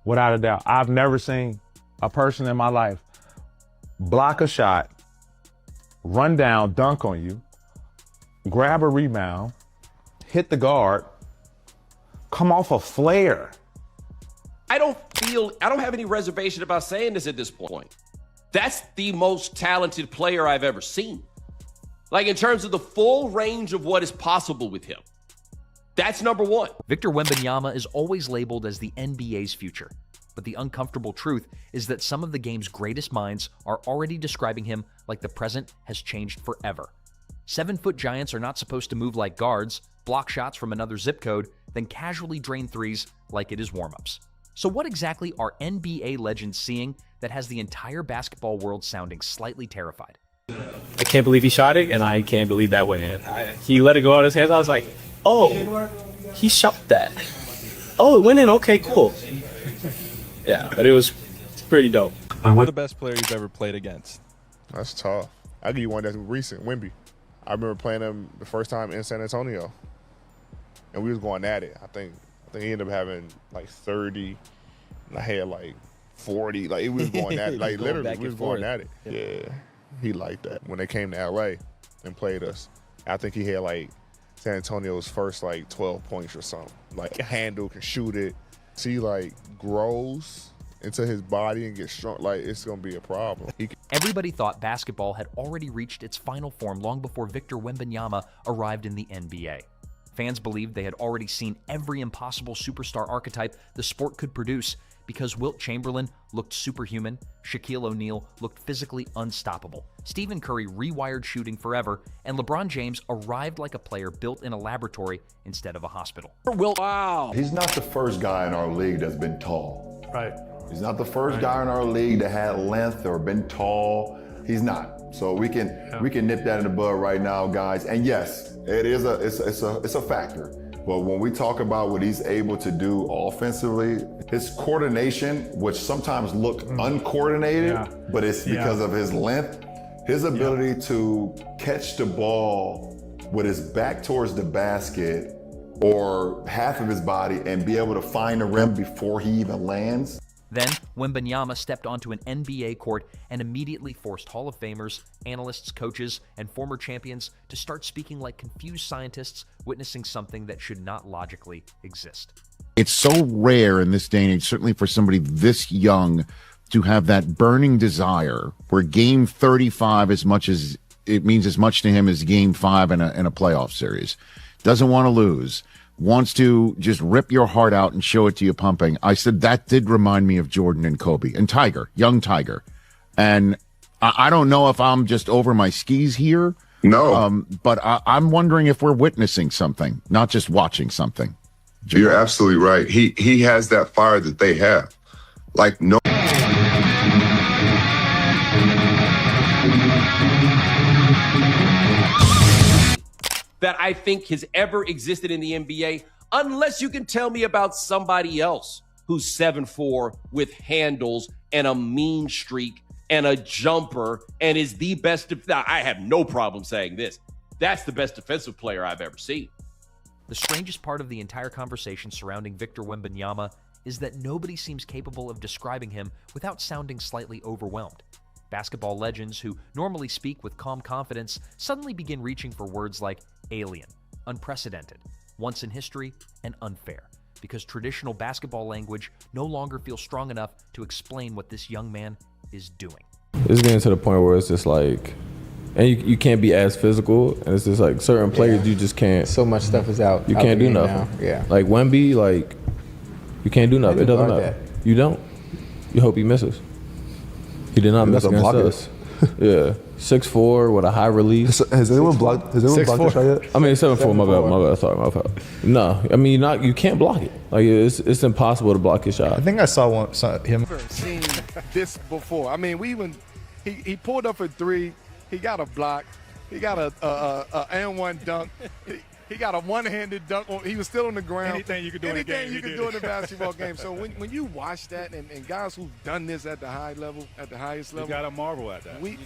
without a doubt. I've never seen a person in my life block a shot, run down, dunk on you, grab a rebound, hit the guard, come off a flare. I don't have any reservation about saying this at this point. That's the most talented player I've ever seen. Like, in terms of the full range of what is possible with him. That's number one. Victor Wembanyama is always labeled as the NBA's future. But the uncomfortable truth is that some of the game's greatest minds are already describing him like the present has changed forever. 7-foot giants are not supposed to move like guards, block shots from another zip code, then casually drain threes like it is warm-ups. So what exactly are NBA legends seeing that has the entire basketball world sounding slightly terrified? I can't believe he shot it, and I can't believe that went in. He let it go out of his hands. I was like, oh, he shot that. Oh, it went in. Okay, cool. Yeah, but it was pretty dope. What's the best player you've ever played against? That's tough. I'll give you one that's recent, Wemby. I remember playing him the first time in San Antonio, and we was going at it. I think he ended up having like 30, and I had like 40. Like, we was going at it. Like, literally, we was going at it. Yeah, he liked that. When they came to LA and played us, I think he had like San Antonio's first like 12 points or something. Like, handle, can shoot it. See, like, grows into his body and gets strong. Like, it's gonna be a problem. Everybody thought basketball had already reached its final form long before Victor Wembanyama arrived in the NBA. Fans believed they had already seen every impossible superstar archetype the sport could produce because Wilt Chamberlain looked superhuman, Shaquille O'Neal looked physically unstoppable, Stephen Curry rewired shooting forever, and LeBron James arrived like a player built in a laboratory instead of a hospital. Wow. He's not the first guy in our league that's been tall. Right. He's not the first guy in our league that had length or been tall. He's not. So we can nip that in the bud right now, guys. And yes, it's a factor. But when we talk about what he's able to do offensively, his coordination, which sometimes looked uncoordinated, but it's because of his length, his ability to catch the ball with his back towards the basket or half of his body and be able to find the rim before he even lands. Then, Wembanyama stepped onto an NBA court and immediately forced Hall of Famers, analysts, coaches, and former champions to start speaking like confused scientists witnessing something that should not logically exist. It's so rare in this day and age, certainly for somebody this young, to have that burning desire where game 35, as much as it means as much to him as game 5 in a playoff series, doesn't want to lose, wants to just rip your heart out and show it to you pumping. I said that did remind me of Jordan and Kobe and Tiger, young Tiger. And I don't know if I'm just over my skis here. No. But I'm wondering if we're witnessing something, not just watching something. You're absolutely right. He has that fire that they have. Like, no. That I think has ever existed in the NBA, unless you can tell me about somebody else who's 7'4" with handles and a mean streak and a jumper and is the best. I have no problem saying this. That's the best defensive player I've ever seen. The strangest part of the entire conversation surrounding Victor Wembanyama is that nobody seems capable of describing him without sounding slightly overwhelmed. Basketball legends who normally speak with calm confidence suddenly begin reaching for words like alien, unprecedented, once in history, and unfair, because traditional basketball language no longer feels strong enough to explain what this young man is doing. It's getting to the point where it's just like, and you can't be as physical, and it's just like certain players you just can't. So much stuff is out. You can't do nothing. Now. Yeah. Like Wemby, like you can't do nothing. It doesn't matter. You don't. You hope he misses. He did not miss against us. Yeah, 6'4" with a high release. Has anyone blocked? Has anyone blocked the shot yet? I mean, 7'4". My bad. Sorry, my fault. No, I mean you can't block it. Like it's impossible to block his shot. I think I saw him. I've never seen this before. I mean, he pulled up a three. He got a block. He got a and one dunk. He got a one-handed dunk. He was still on the ground. Anything you could do in a game. Anything you could do in a basketball game. So when you watch that, and guys who've done this at the high level, at the highest level, you got to marvel at that. We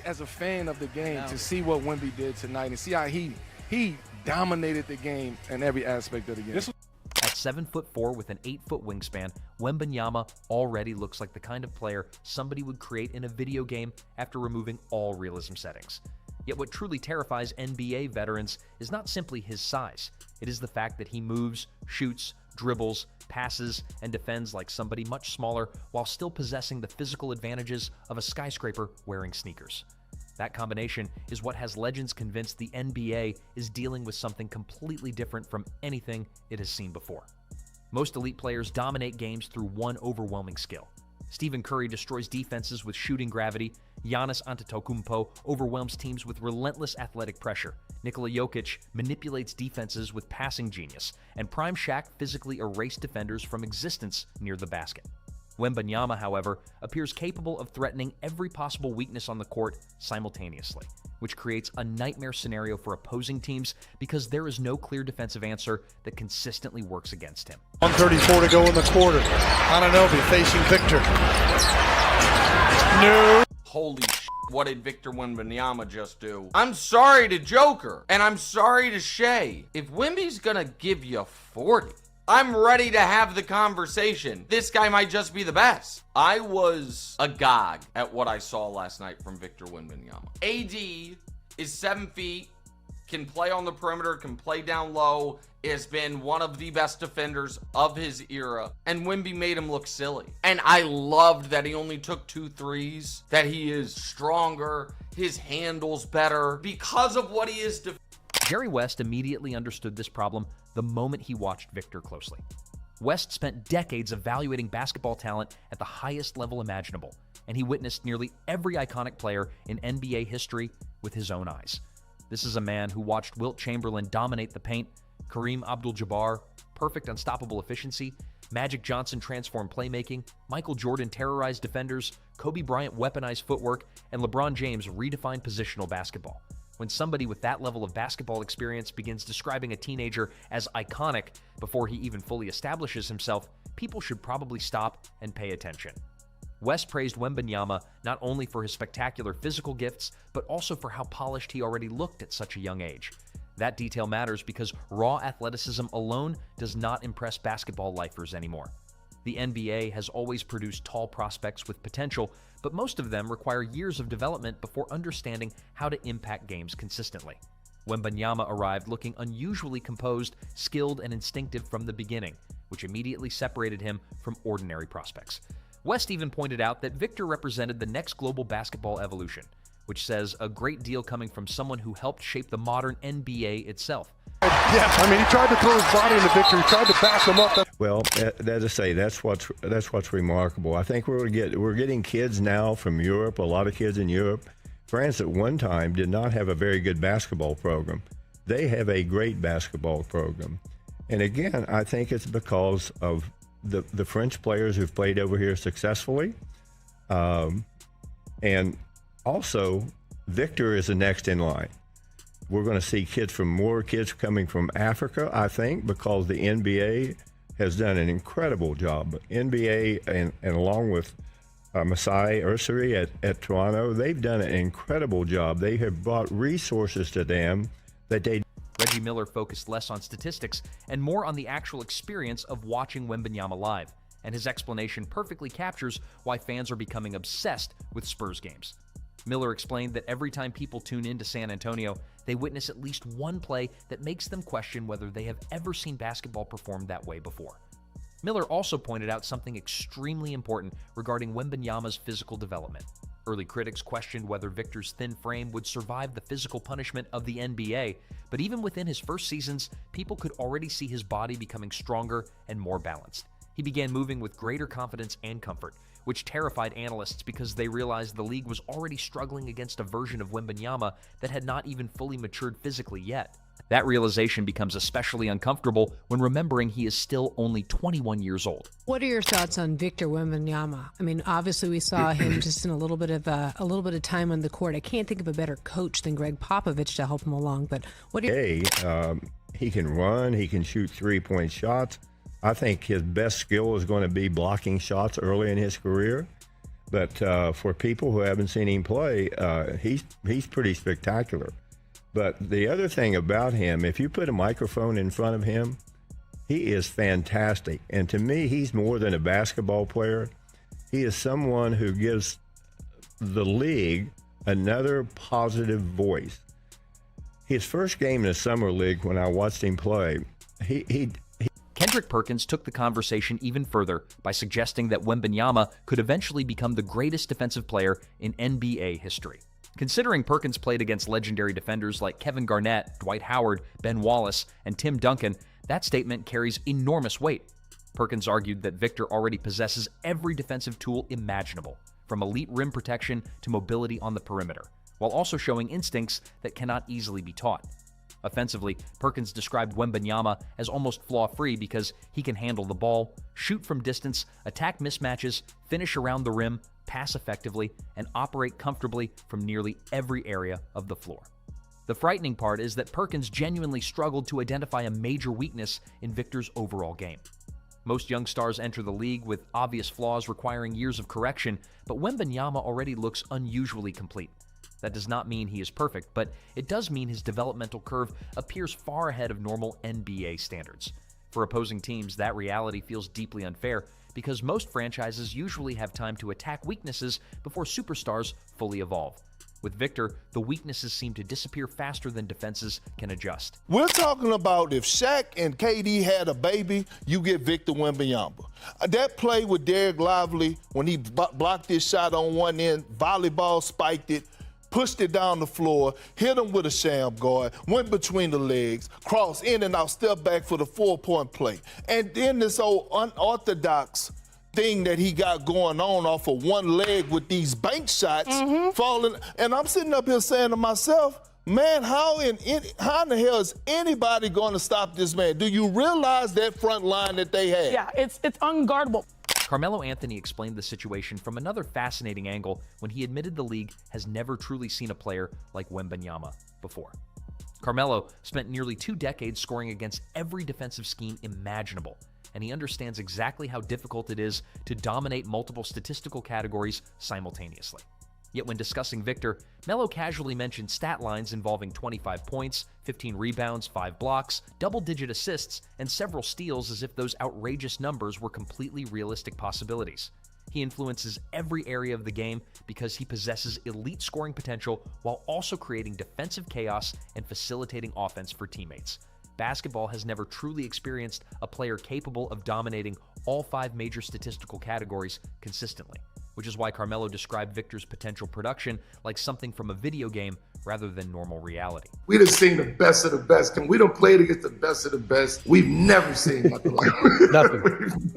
as a fan of the game, to see what Wemby did tonight and see how he dominated the game in every aspect of the game. At 7'4" with an 8-foot wingspan, Wembanyama already looks like the kind of player somebody would create in a video game after removing all realism settings. Yet what truly terrifies NBA veterans is not simply his size. It is the fact that he moves, shoots, dribbles, passes, and defends like somebody much smaller while still possessing the physical advantages of a skyscraper wearing sneakers. That combination is what has legends convinced the NBA is dealing with something completely different from anything it has seen before. Most elite players dominate games through one overwhelming skill. Stephen Curry destroys defenses with shooting gravity. Giannis Antetokounmpo overwhelms teams with relentless athletic pressure. Nikola Jokic manipulates defenses with passing genius. And Prime Shaq physically erased defenders from existence near the basket. Wembanyama, however, appears capable of threatening every possible weakness on the court simultaneously, which creates a nightmare scenario for opposing teams because there is no clear defensive answer that consistently works against him. 1:34 to go in the quarter. Anunoby facing Victor. No. Holy shit, what did Victor Wembanyama just do? I'm sorry to Joker, and I'm sorry to Shea. If Wemby's gonna give you 40, I'm ready to have the conversation. This guy might just be the best. I was agog at what I saw last night from Victor Wembanyama. AD is 7 feet, can play on the perimeter, can play down low, has been one of the best defenders of his era, and Wemby made him look silly. And I loved that he only took 2 threes, that he is stronger, his handle's better, because of what he is Jerry West immediately understood this problem the moment he watched Victor closely. West spent decades evaluating basketball talent at the highest level imaginable, and he witnessed nearly every iconic player in NBA history with his own eyes. This is a man who watched Wilt Chamberlain dominate the paint, Kareem Abdul-Jabbar, perfect unstoppable efficiency, Magic Johnson transform playmaking, Michael Jordan terrorize defenders, Kobe Bryant weaponize footwork, and LeBron James redefine positional basketball. When somebody with that level of basketball experience begins describing a teenager as iconic before he even fully establishes himself, people should probably stop and pay attention. West praised Wembanyama not only for his spectacular physical gifts, but also for how polished he already looked at such a young age. That detail matters because raw athleticism alone does not impress basketball lifers anymore. The NBA has always produced tall prospects with potential, but most of them require years of development before understanding how to impact games consistently. Wembanyama arrived looking unusually composed, skilled, and instinctive from the beginning, which immediately separated him from ordinary prospects. West even pointed out that Victor represented the next global basketball evolution, which says a great deal coming from someone who helped shape the modern NBA itself. Yeah, I mean, he tried to throw his body into Victor. He tried to back him up. Well, as I say, that's what's remarkable. I think we're getting kids now from Europe. A lot of kids in Europe. France at one time did not have a very good basketball program. They have a great basketball program, and again, I think it's because of the French players who've played over here successfully, and also Victor is the next in line. We're going to see more kids coming from Africa, I think, because the NBA has done an incredible job. NBA and along with Masai Ujiri at Toronto, they've done an incredible job. They have brought resources to them that they. Reggie Miller focused less on statistics and more on the actual experience of watching Wembanyama live, and his explanation perfectly captures why fans are becoming obsessed with Spurs games. Miller explained that every time people tune in to San Antonio, they witness at least one play that makes them question whether they have ever seen basketball performed that way before. Miller also pointed out something extremely important regarding Wembanyama's physical development. Early critics questioned whether Victor's thin frame would survive the physical punishment of the NBA, but even within his first seasons, people could already see his body becoming stronger and more balanced. He began moving with greater confidence and comfort, which terrified analysts because they realized the league was already struggling against a version of Wembanyama that had not even fully matured physically yet. That realization becomes especially uncomfortable when remembering he is still only 21 years old. What are your thoughts on Victor Wembanyama? I mean, obviously we saw him just in a little bit of time on the court. I can't think of a better coach than Greg Popovich to help him along. But what? He can run. He can shoot 3-point shots. I think his best skill is going to be blocking shots early in his career. But for people who haven't seen him play, he's pretty spectacular. But the other thing about him, if you put a microphone in front of him, He is fantastic. And to me, he's more than a basketball player. He is someone who gives the league another positive voice. His first game in the summer league, when I watched him play, Kendrick Perkins took the conversation even further by suggesting that Wembanyama could eventually become the greatest defensive player in NBA history. Considering Perkins played against legendary defenders like Kevin Garnett, Dwight Howard, Ben Wallace, and Tim Duncan, that statement carries enormous weight. Perkins argued that Victor already possesses every defensive tool imaginable, from elite rim protection to mobility on the perimeter, while also showing instincts that cannot easily be taught. Offensively, Perkins described Wembanyama as almost flaw-free because he can handle the ball, shoot from distance, attack mismatches, finish around the rim, pass effectively, and operate comfortably from nearly every area of the floor. The frightening part is that Perkins genuinely struggled to identify a major weakness in Victor's overall game. Most young stars enter the league with obvious flaws requiring years of correction, but Wembanyama already looks unusually complete. That does not mean he is perfect, but it does mean his developmental curve appears far ahead of normal NBA standards. For opposing teams, that reality feels deeply unfair because most franchises usually have time to attack weaknesses before superstars fully evolve. With Victor, the weaknesses seem to disappear faster than defenses can adjust. We're talking about if Shaq and KD had a baby, you get Victor Wembanyama. That play with Derek Lively when he blocked his shot on one end, volleyball spiked it, pushed it down the floor, hit him with a sham guard, went between the legs, crossed in and out, step back for the 4-point play. And then this old unorthodox thing that he got going on off of one leg with these bank shots falling. And I'm sitting up here saying to myself, man, how in the hell is anybody going to stop this man? Do you realize that front line that they had? Yeah, it's unguardable. Carmelo Anthony explained the situation from another fascinating angle when he admitted the league has never truly seen a player like Wembanyama before. Carmelo spent nearly 2 decades scoring against every defensive scheme imaginable, and he understands exactly how difficult it is to dominate multiple statistical categories simultaneously. Yet when discussing Victor, Melo casually mentioned stat lines involving 25 points, 15 rebounds, 5 blocks, double-digit assists, and several steals as if those outrageous numbers were completely realistic possibilities. He influences every area of the game because he possesses elite scoring potential while also creating defensive chaos and facilitating offense for teammates. Basketball has never truly experienced a player capable of dominating all 5 major statistical categories consistently, which is why Carmelo described Victor's potential production like something from a video game rather than normal reality. We done seen the best of the best. We done played against the best of the best. We've never seen nothing like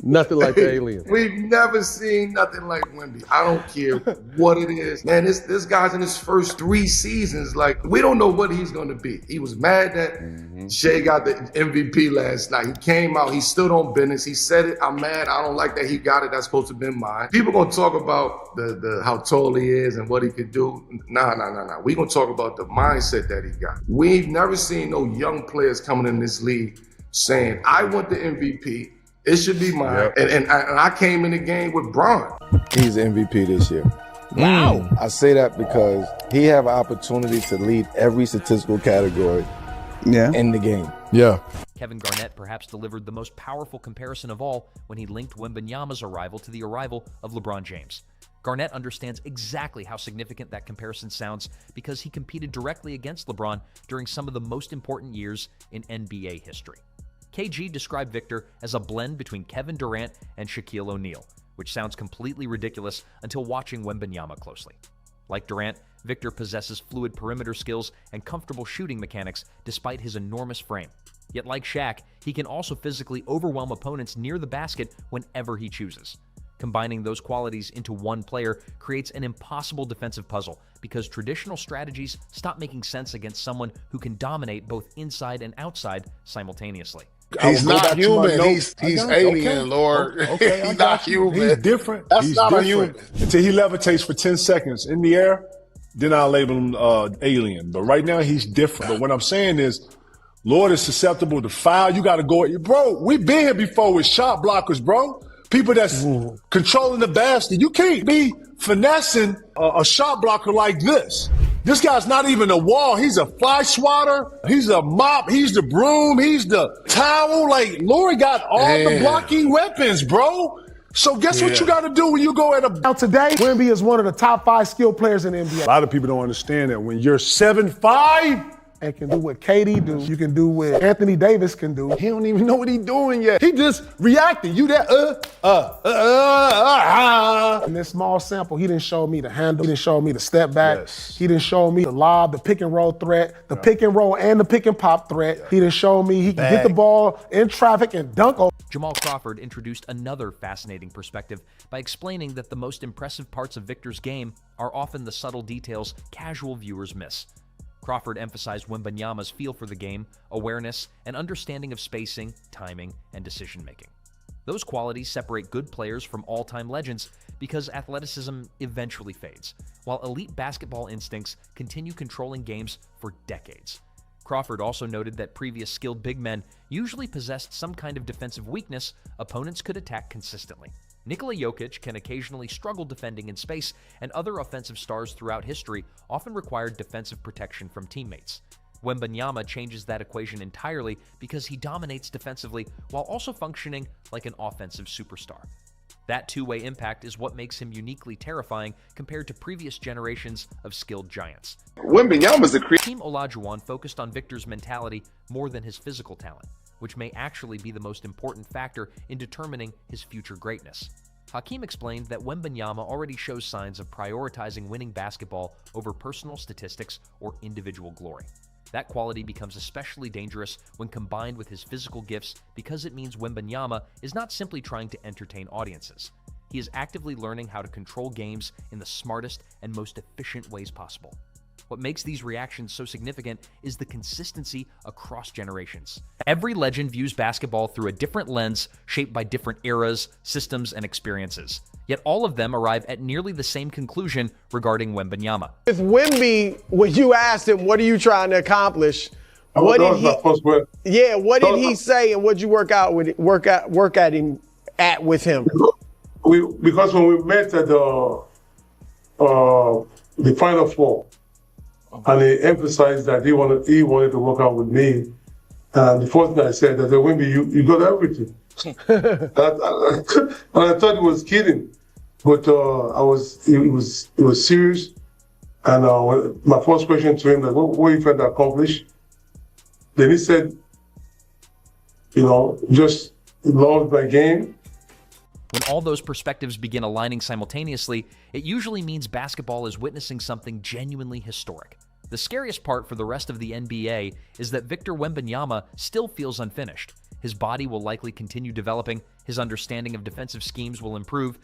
Nothing like the alien. We've never seen nothing like Wemby. I don't care what it is. Man, this guy's in his first 3 seasons. Like, we don't know what he's going to be. He was mad that Shea got the MVP last night. He came out. He stood on business. He said it. I'm mad. I don't like that he got it. That's supposed to have been mine. People going to talk about the how tall he is and what he could do. Nah. We going to talk about the mindset that he got. We've never seen no young players coming in this league saying, I want the MVP. It should be mine. Yep. And I came in the game with Bron. He's the MVP this year. Wow. I say that because he have an opportunity to lead every statistical category in the game. Yeah. Kevin Garnett perhaps delivered the most powerful comparison of all when he linked Wembanyama's arrival to the arrival of LeBron James. Garnett understands exactly how significant that comparison sounds because he competed directly against LeBron during some of the most important years in NBA history. KG described Victor as a blend between Kevin Durant and Shaquille O'Neal, which sounds completely ridiculous until watching Wembanyama closely. Like Durant, Victor possesses fluid perimeter skills and comfortable shooting mechanics despite his enormous frame. Yet like Shaq, he can also physically overwhelm opponents near the basket whenever he chooses. Combining those qualities into one player creates an impossible defensive puzzle because traditional strategies stop making sense against someone who can dominate both inside and outside simultaneously. He's not human. He's alien, Lord. Okay, he's not human. He's different. That's he's not different. a human. Until he levitates for 10 seconds in the air, then I'll label him alien. But right now, he's different. But what I'm saying is, Lord is susceptible to foul. You got to go. Bro, we've been here before with shot blockers, bro. People that's controlling the basket. You can't be finessing a shot blocker like this. This guy's not even a wall. He's a fly swatter. He's a mop. He's the broom. He's the towel. Like, Lori got all the blocking weapons, bro. So guess what you got to do when you go at a... Now today, Wemby is one of the top 5 skilled players in the NBA. A lot of people don't understand that when you're 7'5", and can do what KD do, you can do what Anthony Davis can do. he don't even know what he's doing yet. He just reacting. You that In this small sample, he didn't show me the handle. He didn't show me the step back. He didn't show me the lob, the pick and roll threat, the pick and roll and the pick and pop threat. He didn't show me he can get the ball in traffic and dunk over. Jamal Crawford introduced another fascinating perspective by explaining that the most impressive parts of Victor's game are often the subtle details casual viewers miss. Crawford emphasized Wembanyama's feel for the game, awareness, and understanding of spacing, timing, and decision-making. Those qualities separate good players from all-time legends because athleticism eventually fades, while elite basketball instincts continue controlling games for decades. Crawford also noted that previous skilled big men usually possessed some kind of defensive weakness opponents could attack consistently. Nikola Jokic can occasionally struggle defending in space, and other offensive stars throughout history often required defensive protection from teammates. Wembanyama changes that equation entirely because he dominates defensively while also functioning like an offensive superstar. That two-way impact is what makes him uniquely terrifying compared to previous generations of skilled giants. Wembanyama's a Team Olajuwon focused on Victor's mentality more than his physical talent, which may actually be the most important factor in determining his future greatness. Hakeem explained that Wembanyama already shows signs of prioritizing winning basketball over personal statistics or individual glory. That quality becomes especially dangerous when combined with his physical gifts because it means Wembanyama is not simply trying to entertain audiences. He is actively learning how to control games in the smartest and most efficient ways possible. What makes these reactions so significant is the consistency across generations. Every legend views basketball through a different lens shaped by different eras, systems, and experiences. Yet all of them arrive at nearly the same conclusion regarding Wembanyama. With Wemby, when you asked him, what are you trying to accomplish? What did he say and what did you work at with him? Because when we met at the Final Four, and he emphasized that he wanted to work out with me. And the first thing I said, I said, Wemby, you got everything. and I thought he was kidding, but it was serious. And my first question to him, like, what are you trying to accomplish? Then he said, just love my game. When all those perspectives begin aligning simultaneously, it usually means basketball is witnessing something genuinely historic. The scariest part for the rest of the NBA is that Victor Wembanyama still feels unfinished. His body will likely continue developing, his understanding of defensive schemes will improve,